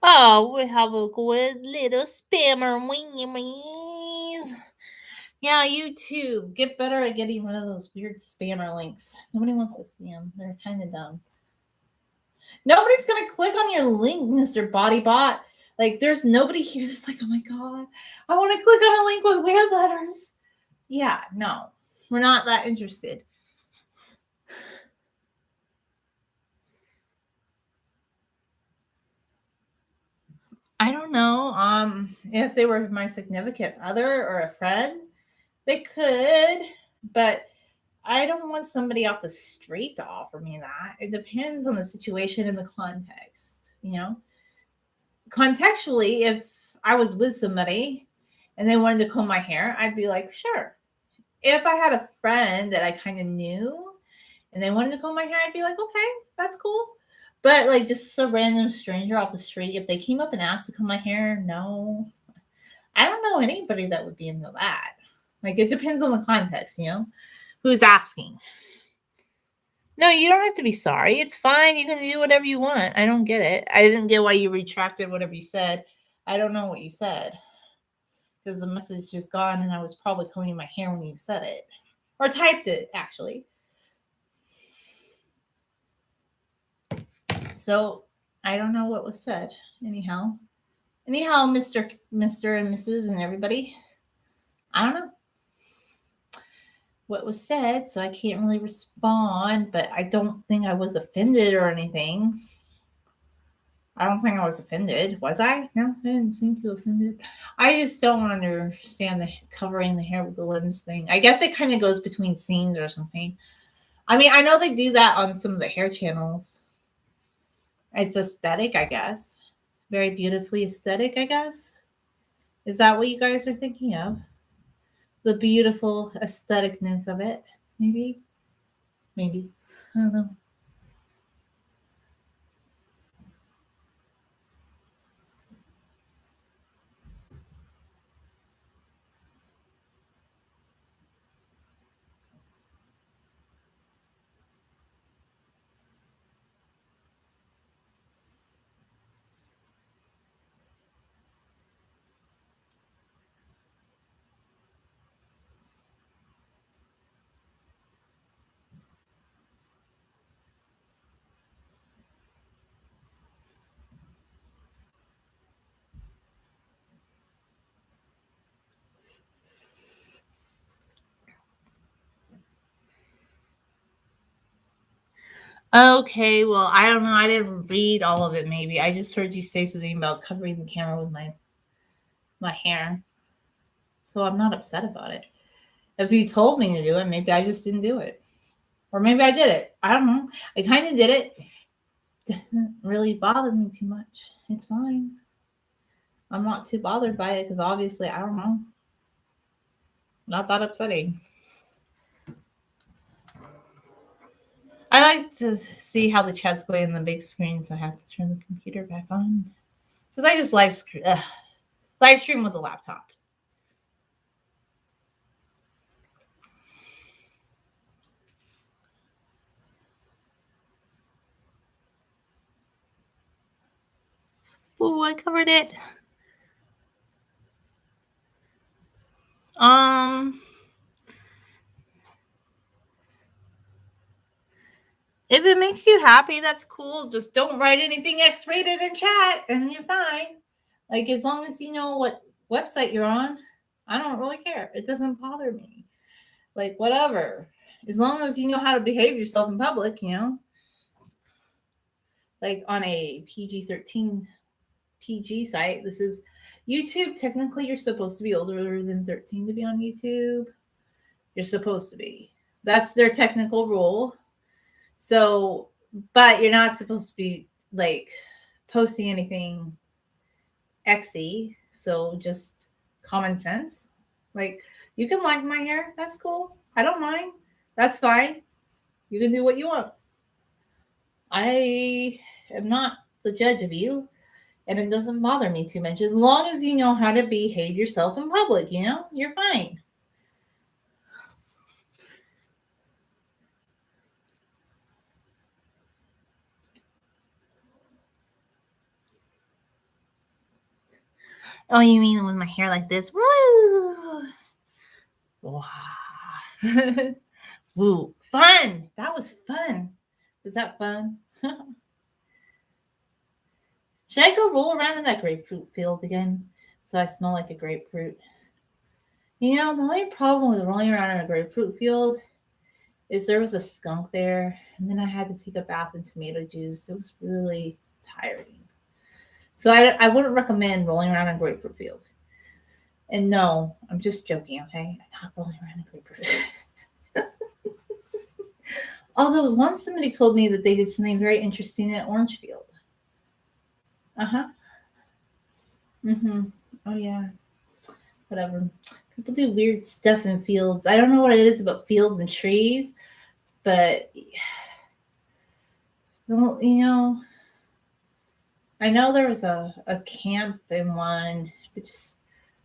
Oh, we have a good little spammer. Yeah, you too. Get better at getting rid of those weird spammer links. Nobody wants to see them. They're kind of dumb. Nobody's going to click on your link, Mr. Bodybot. There's nobody here that's like, oh my God, I want to click on a link with weird letters. Yeah, no, we're not that interested. I don't know. If they were my significant other or a friend, they could, but I don't want somebody off the street to offer me that. It depends on the situation and the context, you know? Contextually, if I was with somebody and they wanted to comb my hair, I'd be like, sure. If I had a friend that I kind of knew and they wanted to comb my hair, I'd be like, okay, that's cool. But like just a random stranger off the street, if they came up and asked to comb my hair, no. I don't know anybody that would be into that. Like it depends on the context, you know? Who's asking? No, you don't have to be sorry. It's fine. You can do whatever you want. I don't get it. I didn't get why you retracted whatever you said. I don't know what you said because the message is gone and I was probably combing my hair when you said it or typed it actually. So I don't know what was said. Anyhow, Mr. and Mrs. and everybody. I don't know what was said, so I can't really respond, but I don't think I was offended or anything. I don't think I was offended. Was I? No, I didn't seem too offended. I just don't understand the covering the hair with the lens thing. I guess it kind of goes between scenes or something. I mean, I know they do that on some of the hair channels. It's aesthetic, I guess. Very beautifully aesthetic, I guess. Is that what you guys are thinking of? The beautiful aestheticness of it? Maybe? Maybe. I don't know. Okay, well, I don't know. I didn't read all of it. Maybe I just heard you say something about covering the camera with my hair, so I'm not upset about it. If you told me to do it, maybe I just didn't do it, or maybe I did it. I don't know. I kind of did it. Doesn't really bother me too much. It's fine. I'm not too bothered by it because obviously I don't know. Not that upsetting. I like to see how the chat's going on the big screen, so I have to turn the computer back on because I just live stream with the laptop. Oh, I covered it. Um, if it makes you happy, that's cool. Just don't write anything X-rated in chat, and you're fine. Like as long as you know what website you're on, I don't really care. It doesn't bother me. Like whatever. As long as you know how to behave yourself in public, you know. Like on a PG-13 PG site, this is YouTube. Technically, you're supposed to be older than 13 to be on YouTube. You're supposed to be. That's their technical rule. So, but you're not supposed to be like posting anything exy. So just common sense. Like you can like my hair. That's cool. I don't mind. That's fine. You can do what you want. I am not the judge of you, and it doesn't bother me too much as long as you know how to behave yourself in public. You know, you're fine. Oh, you mean with my hair like this? Woo! Wow. Woo. Fun. That was fun. Was that fun? Should I go roll around in that grapefruit field again so I smell like a grapefruit? You know, the only problem with rolling around in a grapefruit field is there was a skunk there, and then I had to take a bath in tomato juice. It was really tiring. So I wouldn't recommend rolling around in grapefruit field. And no, I'm just joking, okay? I'm not rolling around in grapefruit. Although once somebody told me that they did something very interesting in orange field. Uh-huh. Mm-hmm. Oh yeah. Whatever. People do weird stuff in fields. I don't know what it is about fields and trees, but well, I know there was a camp in one, but just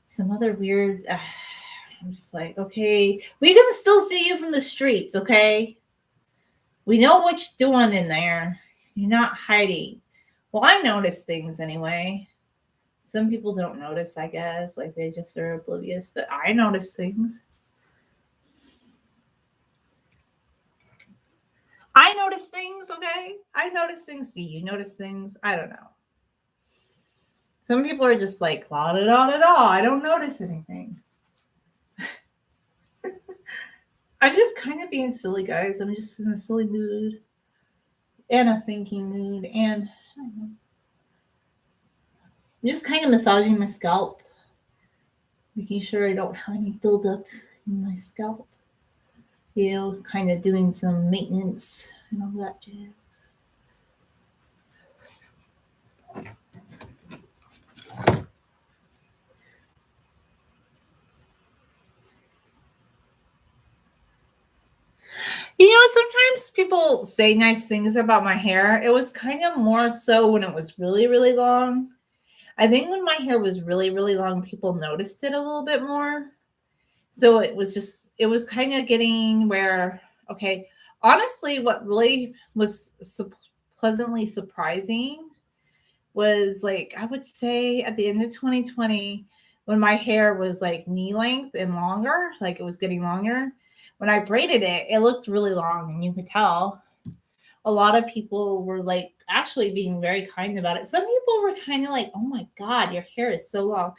some other weirds. I'm just like, okay, we can still see you from the streets, okay? We know what you're doing in there. You're not hiding. Well, I notice things anyway. Some people don't notice, I guess. Like they just are oblivious, but I notice things. I notice things, okay? I notice things. Do you notice things? I don't know. Some people are just like, la da da da da. I don't notice anything. I'm just kind of being silly, guys. I'm just in a silly mood and a thinking mood. And I'm just kind of massaging my scalp, making sure I don't have any buildup in my scalp. Kind of doing some maintenance and all that jazz. Sometimes people say nice things about my hair. It was kind of more so when it was really, really long. I think when my hair was really, really long, people noticed it a little bit more. So it was kind of getting where, okay, honestly, what really was pleasantly surprising was like, I would say at the end of 2020, when my hair was like knee length and longer, like it was getting longer. When I braided it, it looked really long, and you could tell a lot of people were like actually being very kind about it. Some people were kind of like, oh my God, your hair is so long.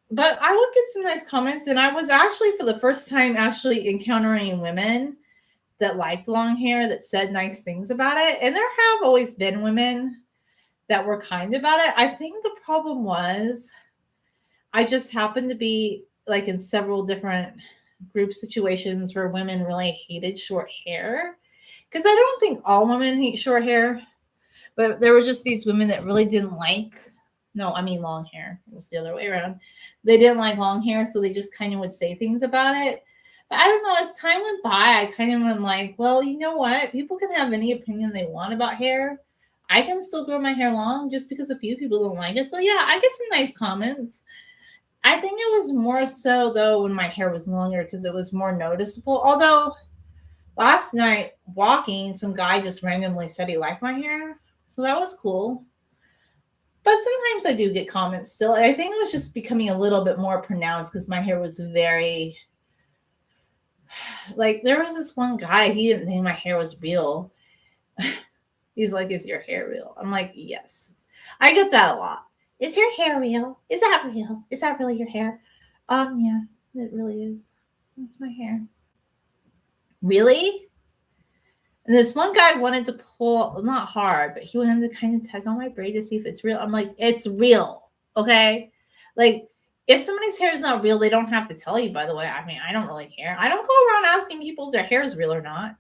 But I would get some nice comments, and I was actually for the first time actually encountering women that liked long hair that said nice things about it. And there have always been women that were kind about it. I think the problem was I just happened to be like in several different group situations where women really hated short hair. Because I don't think all women hate short hair, but there were just these women that really didn't like, no, I mean long hair. It was the other way around. They didn't like long hair, so they just kind of would say things about it. But I don't know, as time went by, I kind of am like, well, you know what? People can have any opinion they want about hair. I can still grow my hair long just because a few people don't like it. So yeah, I get some nice comments. I think it was more so though when my hair was longer because it was more noticeable. Although last night walking, some guy just randomly said he liked my hair. So that was cool. But sometimes I do get comments still. I think it was just becoming a little bit more pronounced because my hair was very, like, there was this one guy, he didn't think my hair was real. He's like, is your hair real? I'm like, yes. I get that a lot. Is your hair real? Is that real? Is that really your hair? Yeah, it really is. That's my hair. Really? And this one guy wanted to pull, not hard, but he wanted to kind of tug on my braid to see if it's real. I'm like, it's real. Okay. Like, if somebody's hair is not real, they don't have to tell you, by the way. I mean, I don't really care. I don't go around asking people if their hair is real or not.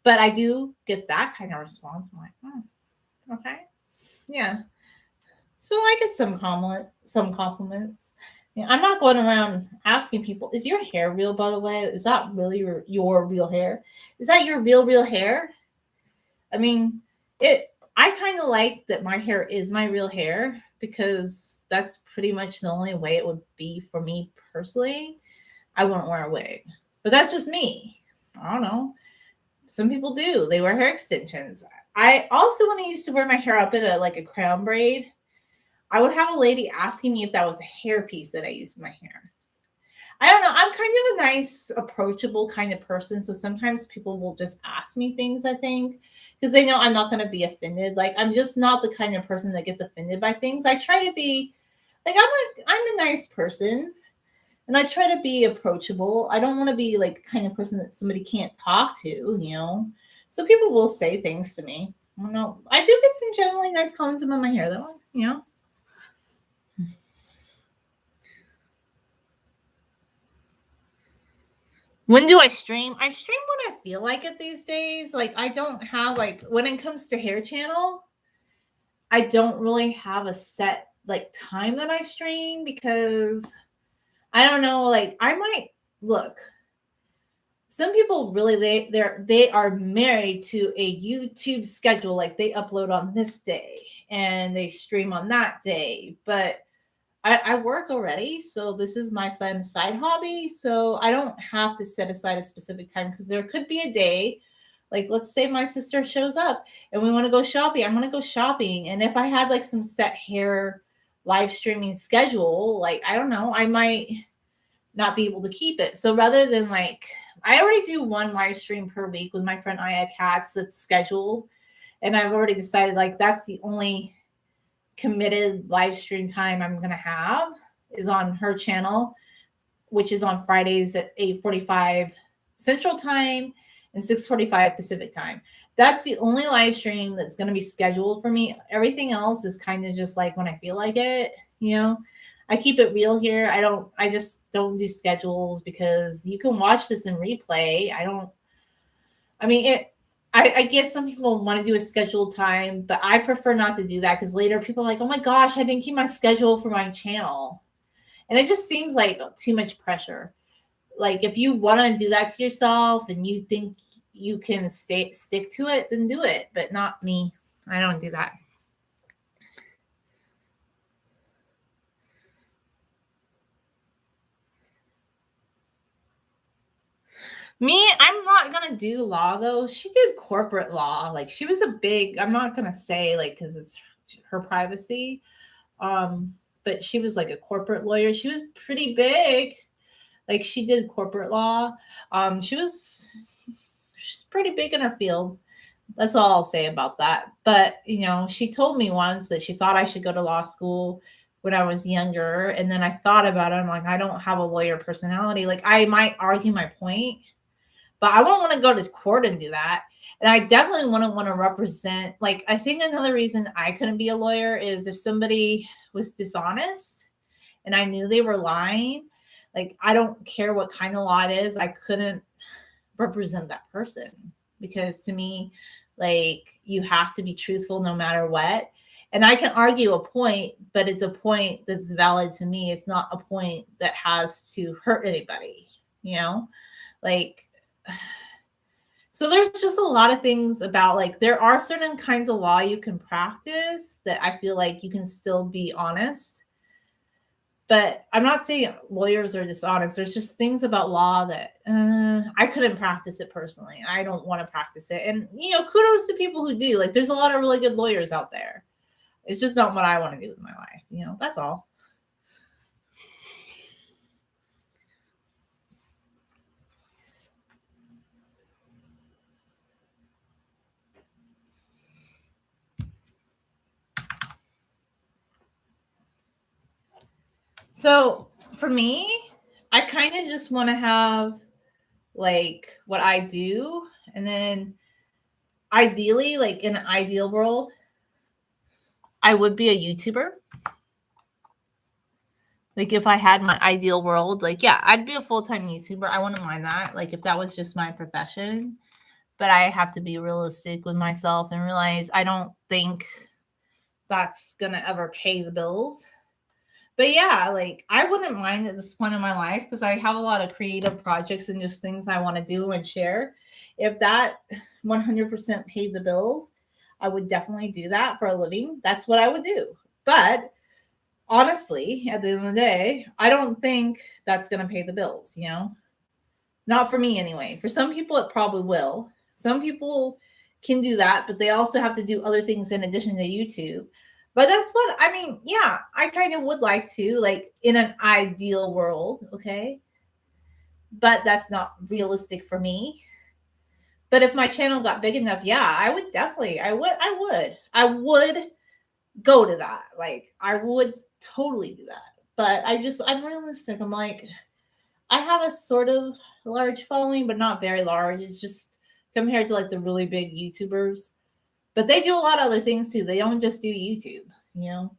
But I do get that kind of response. I'm like, okay. Yeah. So I get some compliments. I'm not going around asking people, is your hair real, by the way? Is that really your real hair? Is that your real hair? I mean, I kind of like that my hair is my real hair because that's pretty much the only way it would be for me personally. I wouldn't wear a wig. But that's just me. I don't know. Some people do. They wear hair extensions. I also, when I used to wear my hair up in a crown braid, I would have a lady asking me if that was a hairpiece that I used in my hair. I don't know. I'm kind of a nice, approachable kind of person. So sometimes people will just ask me things, I think, because they know I'm not going to be offended. Like, I'm just not the kind of person that gets offended by things. I try to be, like, I'm a nice person. And I try to be approachable. I don't want to be like kind of person that somebody can't talk to. So people will say things to me. I don't know. I do get some generally nice comments about my hair though. you know. When do I stream? I stream when I feel like it these days. Like, I don't have, like, when it comes to hair channel, I don't really have a set like time that I stream because I don't know, like I might look. Some people really they are married to a YouTube schedule, like they upload on this day and they stream on that day. But I work already, so this is my fun side hobby. So I don't have to set aside a specific time because there could be a day, like let's say my sister shows up and we want to go shopping. I'm gonna go shopping, and if I had like some set hair live streaming schedule, like I don't know, I might not be able to keep it. So rather than like, I already do one live stream per week with my friend Aya Katz that's scheduled, and I've already decided like that's the only committed live stream time I'm gonna have is on her channel, which is on Fridays at 8:45 Central Time and 6:45 Pacific Time. That's the only live stream that's going to be scheduled for me. Everything else is kind of just like when I feel like it, you know. I keep it real here. I just don't do schedules because you can watch this in replay. I mean, I guess some people want to do a scheduled time, but I prefer not to do that because later people are like, oh my gosh, I didn't keep my schedule for my channel. And it just seems like too much pressure. Like if you want to do that to yourself and you think you can stick to it, then do it, but not me. I don't do that. Me, I'm not gonna do law though. She did corporate law. Like she was a big, I'm not gonna say like because it's her privacy. But she was like a corporate lawyer. She was pretty big. Like she did corporate law. She's pretty big in her field. That's all I'll say about that. But you know, she told me once that she thought I should go to law school when I was younger. And then I thought about it. I'm like, I don't have a lawyer personality. Like I might argue my point, but I won't want to go to court and do that. And I definitely wouldn't want to represent, like, I think another reason I couldn't be a lawyer is if somebody was dishonest and I knew they were lying, like, I don't care what kind of law it is, I couldn't represent that person because to me, like, you have to be truthful no matter what. And I can argue a point, but it's a point that's valid to me. It's not a point that has to hurt anybody, you know? Like, so there's just a lot of things about like there are certain kinds of law you can practice that I feel like you can still be honest. But I'm not saying lawyers are dishonest. There's just things about law that I couldn't practice it personally. I don't want to practice it. And, you know, kudos to people who do. Like, there's a lot of really good lawyers out there. It's just not what I want to do with my life. You know, that's all. So for me, I kind of just want to have like what I do. And then ideally, like in an ideal world, I would be a YouTuber. Like if I had my ideal world, like yeah, I'd be a full-time YouTuber. I wouldn't mind that. Like if that was just my profession. But I have to be realistic with myself and realize I don't think that's gonna ever pay the bills. But yeah, like I wouldn't mind at this point in my life because I have a lot of creative projects and just things I want to do and share. If that 100% paid the bills, I would definitely do that for a living. That's what I would do. But honestly, at the end of the day, I don't think that's going to pay the bills, you know? Not for me anyway. For some people, it probably will. Some people can do that, but they also have to do other things in addition to YouTube. But that's what I mean. Yeah, I kind of would like to, like in an ideal world, okay? But that's not realistic for me. But if my channel got big enough, yeah, I would definitely, I would go to that. Like, I would totally do that. But I'm realistic. I'm like, I have a sort of large following, but not very large. It's just compared to like the really big YouTubers. But they do a lot of other things too. They don't just do YouTube, you know?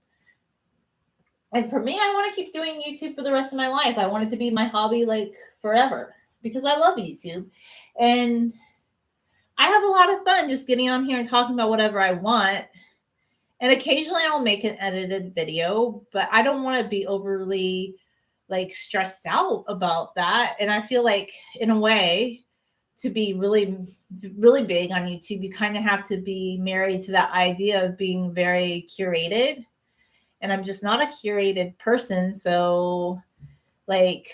And for me, I want to keep doing YouTube for the rest of my life. I want it to be my hobby like forever because I love YouTube. And I have a lot of fun just getting on here and talking about whatever I want. And occasionally I'll make an edited video, but I don't want to be overly like stressed out about that. And I feel like in a way to be really really big on YouTube, you kind of have to be married to that idea of being very curated. And I'm just not a curated person, so like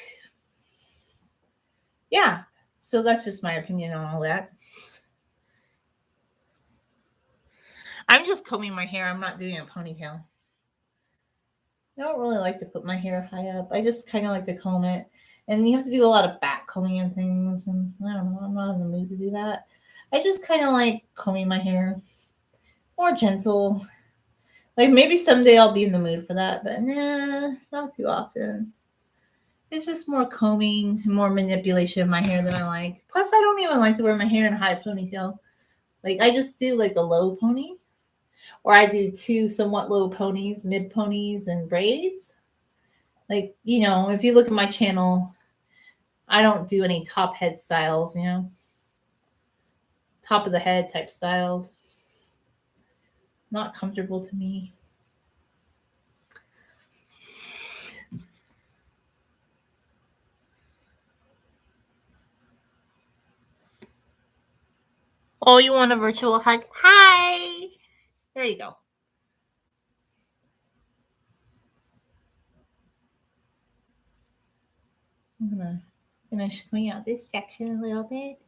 yeah. So that's just my opinion on all that. I'm just combing my hair. I'm not doing a ponytail. I don't really like to put my hair high up. I just kind of like to comb it. And you have to do a lot of back combing and things. And I don't know. I'm not in the mood to do that. I just kind of like combing my hair. More gentle. Like maybe someday I'll be in the mood for that. But nah, not too often. It's just more combing, more manipulation of my hair than I like. Plus, I don't even like to wear my hair in a high ponytail. Like I just do like a low pony. Or I do two somewhat low ponies, mid ponies, and braids. Like, you know, if you look at my channel, I don't do any top head styles, you know, top of the head type styles. Not comfortable to me. Oh, you want a virtual hug? Hi. There you go. I'm gonna clean out this section a little bit.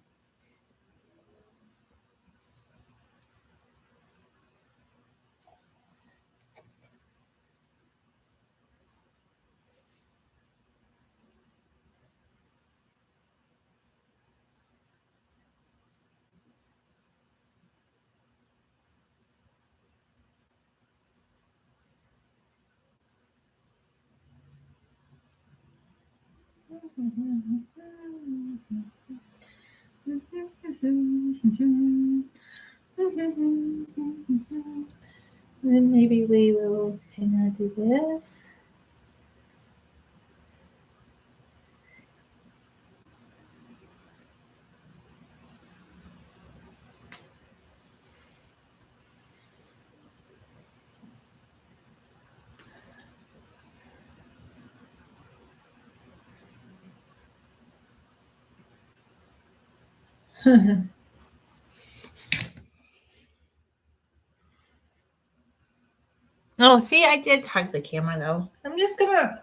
Then maybe we will kind of do this. Oh, see, I did hug the camera though.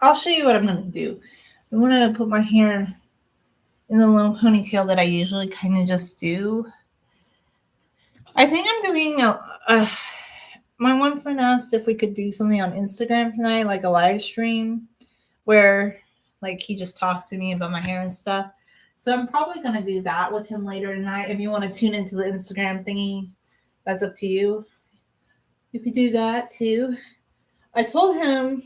I'll show you what I'm gonna do. I'm gonna put my hair in the long ponytail that I usually kind of just do. I think I'm doing my one friend asked if we could do something on Instagram tonight, like a live stream where like he just talks to me about my hair and stuff. So I'm probably gonna do that with him later tonight. If you want to tune into the Instagram thingy, that's up to you. You could do that too. I told him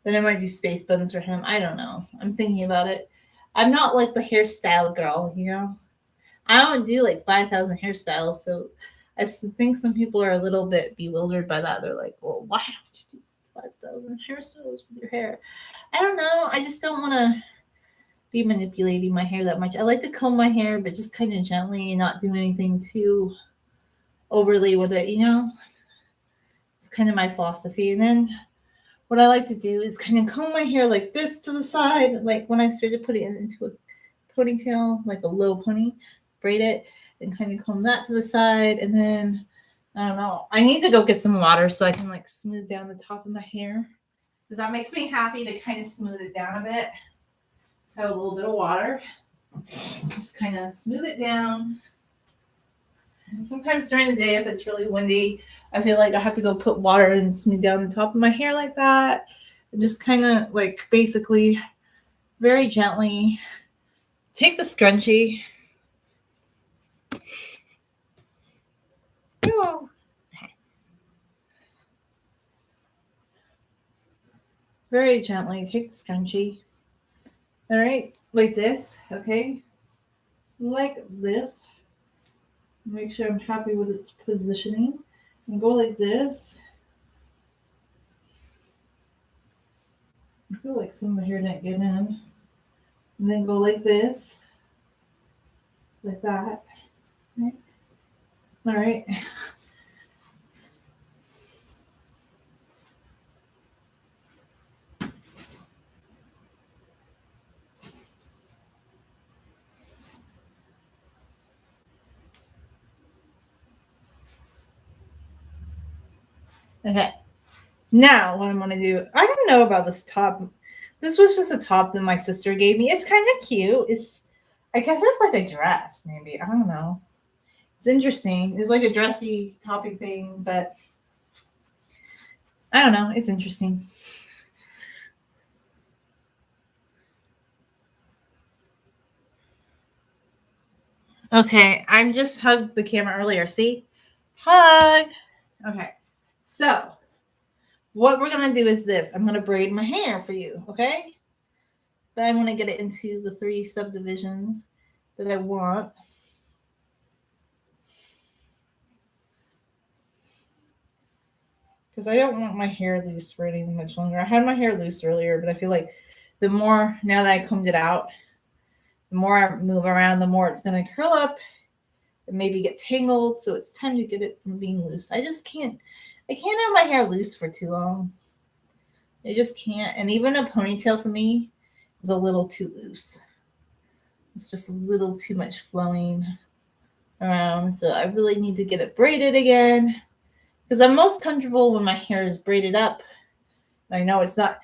that I might do space buns for him. I don't know. I'm thinking about it. I'm not like the hairstyle girl, you know. I don't do like 5,000 hairstyles, so I think some people are a little bit bewildered by that. They're like, "Well, why don't you do 5,000 hairstyles with your hair?" I don't know. I just don't want to be manipulating my hair that much. I like to comb my hair, but just kind of gently and not do anything too overly with it. You know, it's kind of my philosophy. And then what I like to do is kind of comb my hair like this to the side, like when I started putting it into a ponytail, like a low pony, braid it and kind of comb that to the side. And then I don't know. I need to go get some water so I can like smooth down the top of my hair because that makes me happy to kind of smooth it down a bit. So a little bit of water, just kind of smooth it down. And sometimes during the day, if it's really windy, I feel like I have to go put water and smooth down the top of my hair like that. And just kind of like basically very gently take the scrunchie. Very gently take the scrunchie. All right, like this, okay? Like this. Make sure I'm happy with its positioning. And go like this. I feel like some of the hair didn't get in. And then go like this, like that. Right? All right. Okay. Now, what I'm going to do, I don't know about this top. This was just a top that my sister gave me. It's kind of cute. I guess it's like a dress, maybe. I don't know. It's interesting. It's like a dressy topping thing, but I don't know. It's interesting. Okay, I just hugged the camera earlier. See? Hug. Okay. So, what we're going to do is this. I'm going to braid my hair for you, okay? But I want to get it into the 3 subdivisions that I want. Because I don't want my hair loose for anything much longer. I had my hair loose earlier, but I feel like the more, now that I combed it out, the more I move around, the more it's going to curl up and maybe get tangled. So it's time to get it from being loose. I can't have my hair loose for too long. I just can't. And even a ponytail for me is a little too loose. It's just a little too much flowing around. So I really need to get it braided again. Because I'm most comfortable when my hair is braided up. I know it's not,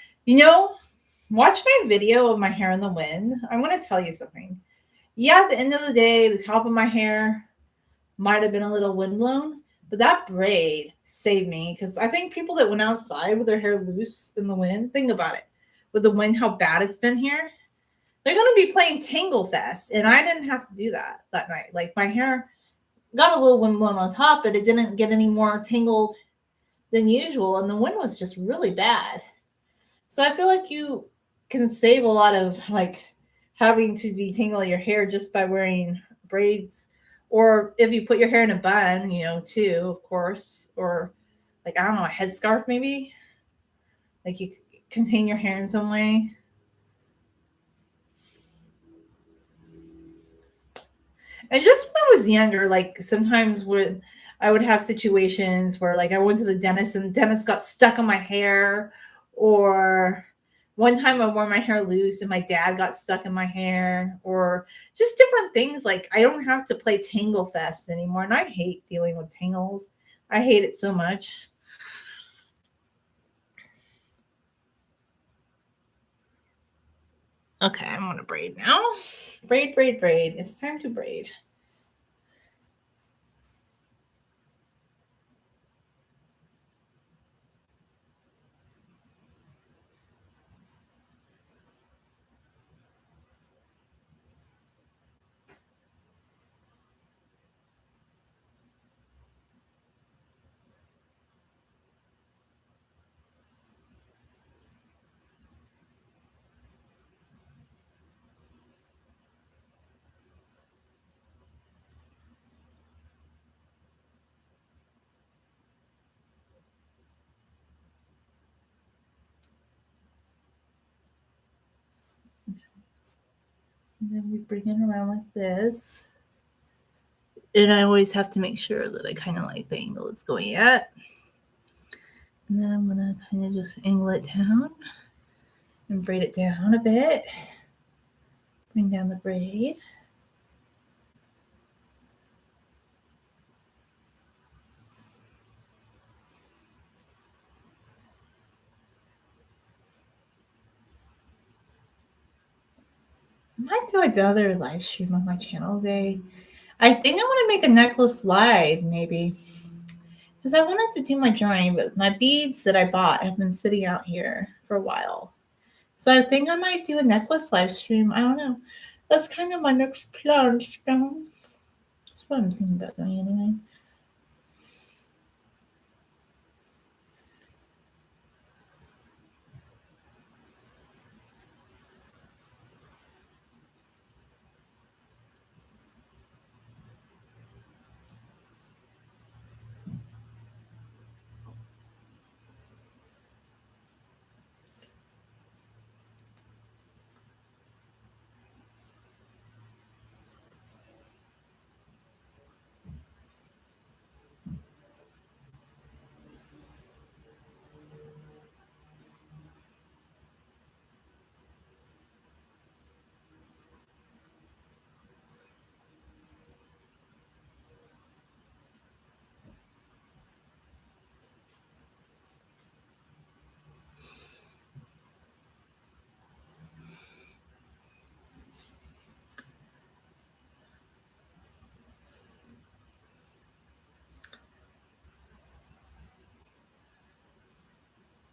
watch my video of my hair in the wind. I want to tell you something. Yeah, at the end of the day, the top of my hair might have been a little windblown, but that braid saved me because I think people that went outside with their hair loose in the wind, think about it. With the wind, how bad it's been here, they're going to be playing Tangle Fest. And I didn't have to do that night. Like my hair got a little windblown on top, but it didn't get any more tangled than usual. And the wind was just really bad. So I feel like you can save a lot of like having to detangle your hair just by wearing braids, or if you put your hair in a bun, too, of course, or like I don't know, a headscarf maybe. Like you contain your hair in some way. And just when I was younger, like sometimes when I would have situations where like I went to the dentist and the dentist got stuck on my hair, or one time I wore my hair loose and my dad got stuck in my hair, or just different things. Like I don't have to play Tangle Fest anymore. And I hate dealing with tangles. I hate it so much. Okay, I'm gonna braid now. Braid, braid, braid. It's time to braid. And then we bring it around like this. And I always have to make sure that I kind of like the angle it's going at. And then I'm going to kind of just angle it down and braid it down a bit. Bring down the braid. I might do another live stream on my channel today. I think I want to make a necklace live, maybe. Because I wanted to do my drawing, but my beads that I bought have been sitting out here for a while. So I think I might do a necklace live stream. I don't know. That's kind of my next plan. That's what I'm thinking about doing anyway.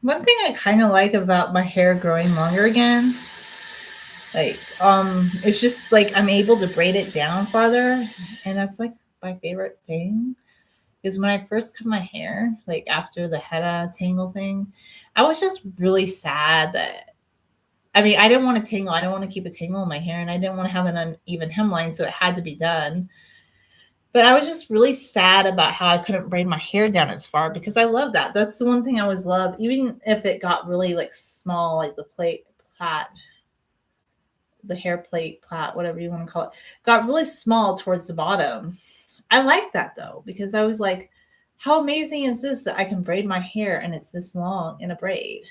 One thing I kind of like about my hair growing longer again, like, it's just like I'm able to braid it down farther, and that's like my favorite thing. Is when I first cut my hair, like after the henna tangle thing, I was just really sad that I mean, I didn't want to tangle. I didn't want to keep a tangle in my hair, and I didn't want to have an uneven hemline, so it had to be done. But I was just really sad about how I couldn't braid my hair down as far because I love that. That's the one thing I always loved, even if it got really like small, like the plait, the hair plate, plait, whatever you want to call it, got really small towards the bottom. I like that though because I was like, how amazing is this that I can braid my hair and it's this long in a braid?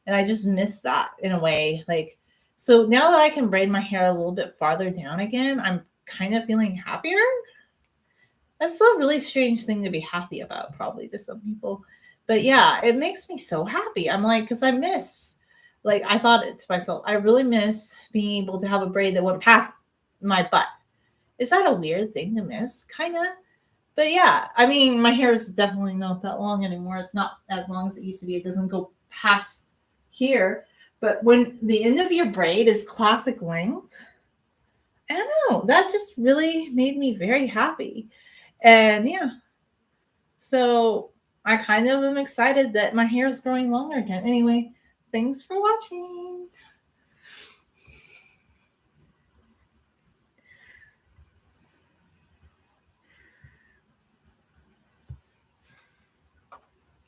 And I just miss that in a way. Like, so now that I can braid my hair a little bit farther down again, I'm kind of feeling happier. That's a really strange thing to be happy about, probably to some people. But yeah, it makes me so happy. I'm like, because I miss, like, I thought it to myself, I really miss being able to have a braid that went past my butt. Is that a weird thing to miss? Kind of. But yeah, I mean, my hair is definitely not that long anymore. It's not as long as it used to be. It doesn't go past here. But when the end of your braid is classic length, I don't know. That just really made me very happy. And yeah, so I kind of am excited that my hair is growing longer again. Anyway, thanks for watching.